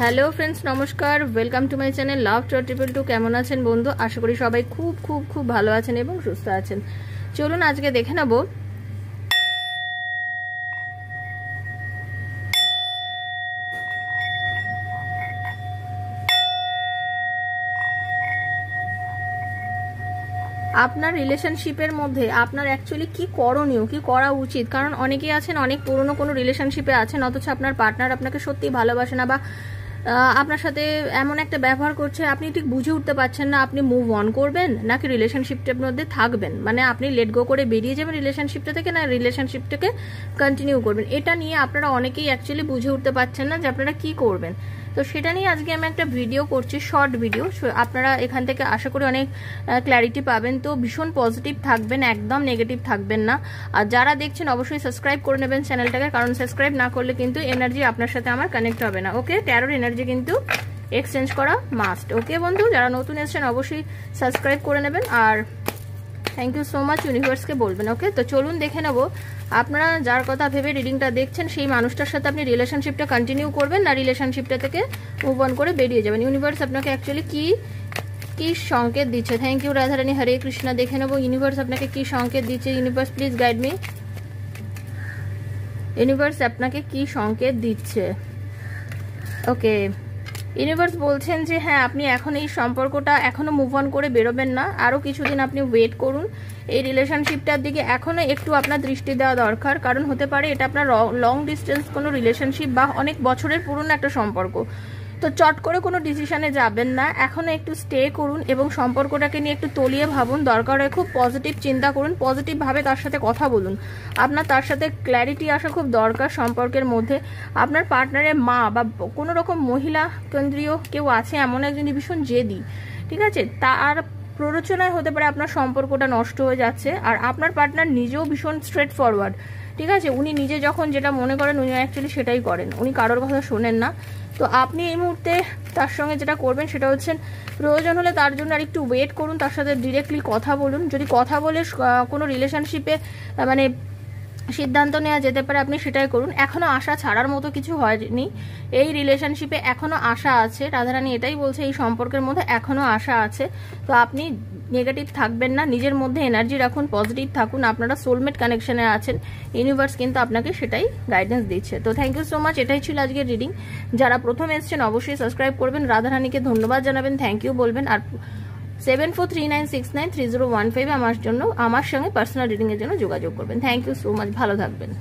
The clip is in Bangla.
হ্যালো ফ্রেন্ডস, নমস্কার। ওয়েলকাম টু মাই চ্যানেল লাভ 222। কেমন আছেন বন্ধু? আশা করি সবাই খুব খুব খুব ভালো আছেন এবং সুস্থ আছেন। চলুন আজকে দেখে নেব আপনার রিলেশনশিপের মধ্যে আপনার অ্যাকচুয়ালি কি করণীয়, কি করা উচিত। কারণ অনেকেই আছেন অনেক পুরনো কোনো রিলেশনশিপে আছেন, অথচ আপনার পার্টনার আপনাকে সত্যি ভালোবাসে না বা আপনার সাথে এমন একটা ব্যবহার করছে, আপনি ঠিক বুঝে উঠতে পারছেন না আপনি মুভ অন করবেন নাকি রিলেশনশিপটার মধ্যে থাকবেন। মানে আপনি লেট গো করে বেরিয়ে যাবেন রিলেশনশিপটা থেকে, না রিলেশনশিপটাকে কন্টিনিউ করবেন। এটা নিয়ে আপনারা অনেকেই অ্যাকচুয়ালি বুঝে উঠতে পারছেন না যে আপনারা কি করবেন। তো সেটা নিয়ে আজকে আমি একটা ভিডিও করছি, শর্ট ভিডিও। আপনারা এখান থেকে আশা করি অনেক ক্ল্যারিটি পাবেন। তো ভীষণ পজিটিভ থাকবেন, একদম নেগেটিভ থাকবেন না। আর যারা দেখছেন অবশ্যই সাবস্ক্রাইব করে নেবেন চ্যানেলটাকে, কারণ সাবস্ক্রাইব না করলে কিন্তু এনার্জি আপনার সাথে আমার কানেক্ট হবে না। ওকে, ট্যারোর এনার্জি কিন্তু এক্সচেঞ্জ করা মাস্ট। ওকে বন্ধু, যারা নতুন এসেছেন অবশ্যই সাবস্ক্রাইব করে নেবেন। আর থ্যাংক ইউ সো মাচ ইউনিভার্সকে বলবেন। ওকে, তো চলুন দেখে নেব আপনারা যার কথা ভেবে রিডিংটা দেখছেন সেই মানুষটার সাথে আপনি রিলেশনশিপটা কন্টিনিউ করবেন না রিলেশনশিপটা থেকে মুভ অন করে বেরিয়ে যাবেন। ইউনিভার্স আপনাকে অ্যাকচুয়ালি কি সংকেত দিচ্ছে। থ্যাংক ইউ রাধারানী, হরে কৃষ্ণা। দেখে নেব ইউনিভার্স আপনাকে কি সংকেত দিচ্ছে। Universe please guide me. Universe আপনাকে কি সংকেত দিচ্ছে। ওকে, ইউনিভার্স বলছেন যে হ্যাঁ, আপনি এখন এই সম্পর্কটা এখনো মুভ অন করে বেরোবেন না, আরও কিছুদিন আপনি ওয়েট করুন। এই রিলেশনশিপটার দিকে এখনো একটু আপনার দৃষ্টি দেওয়া দরকার, কারণ হতে পারে এটা আপনার লং ডিস্টেন্স কোনো রিলেশনশিপ বা অনেক বছরের পুরনো একটা সম্পর্ক। তো চট করে কোনো ডিসিশনে যাবেন না, এখনো একটু স্টে করুন এবং সম্পর্কটাকে নিয়ে একটু তলিয়ে ভাবুন। দরকার হয় খুব পজিটিভ চিন্তা করুন, পজিটিভভাবে তার সাথে কথা বলুন। আপনার তার সাথে ক্ল্যারিটি আসা খুব দরকার সম্পর্কের মধ্যে। আপনার পার্টনারের মা বা কোনো রকম মহিলা কেন্দ্রীয় কেউ আছে, এমন একজন ভীষণ জেদি, ঠিক আছে, তার প্ররোচনায় হতে পারে আপনার সম্পর্কটা নষ্ট হয়ে যাচ্ছে। আর আপনার পার্টনার নিজেও ভীষণ স্ট্রেট ফরওয়ার্ড, ঠিক আছে, উনি নিজে যখন যেটা মনে করেন উনি অ্যাকচুয়ালি সেটাই করেন, উনি কারোর কথা শোনেন না। তো আপনি এই মুহূর্তে তার সঙ্গে যেটা করবেন সেটা হচ্ছে প্রয়োজন হলে তার জন্য আর একটু ওয়েট করুন, তার সাথে ডিরেক্টলি কথা বলুন। যদি কথা বলে কোনো রিলেশনশিপে মানে সিদ্ধান্ত নেওয়া যেতে পারে আপনি সেটাই করুন। এখনও আশা ছাড়ার মতো কিছু হয়নি, এই রিলেশনশিপে এখনও আশা আছে। রাধারানী এটাই বলছে, এই সম্পর্কের মধ্যে এখনও আশা আছে। তো আপনি নেগেটিভ থাকবেন না, নিজের মধ্যে এনার্জি রাখুন, পজিটিভ থাকুন। আপনারা সোলমেট কানেকশনে আছেন, ইউনিভার্স কিন্তু আপনাকে সেটাই গাইডেন্স দিচ্ছে। তো থ্যাংক ইউ সো মাচ, এটাই ছিল আজকের রিডিং। যারা প্রথম এসছেন অবশ্যই সাবস্ক্রাইব করবেন, রাধারানীকে ধন্যবাদ জানাবেন, থ্যাংক ইউ বলবেন। আর 7439693015 আমার সঙ্গে পার্সোনাল রিডিং এর জন্য যোগাযোগ করবেন। থ্যাংক ইউ সো মাচ, ভালো থাকবেন।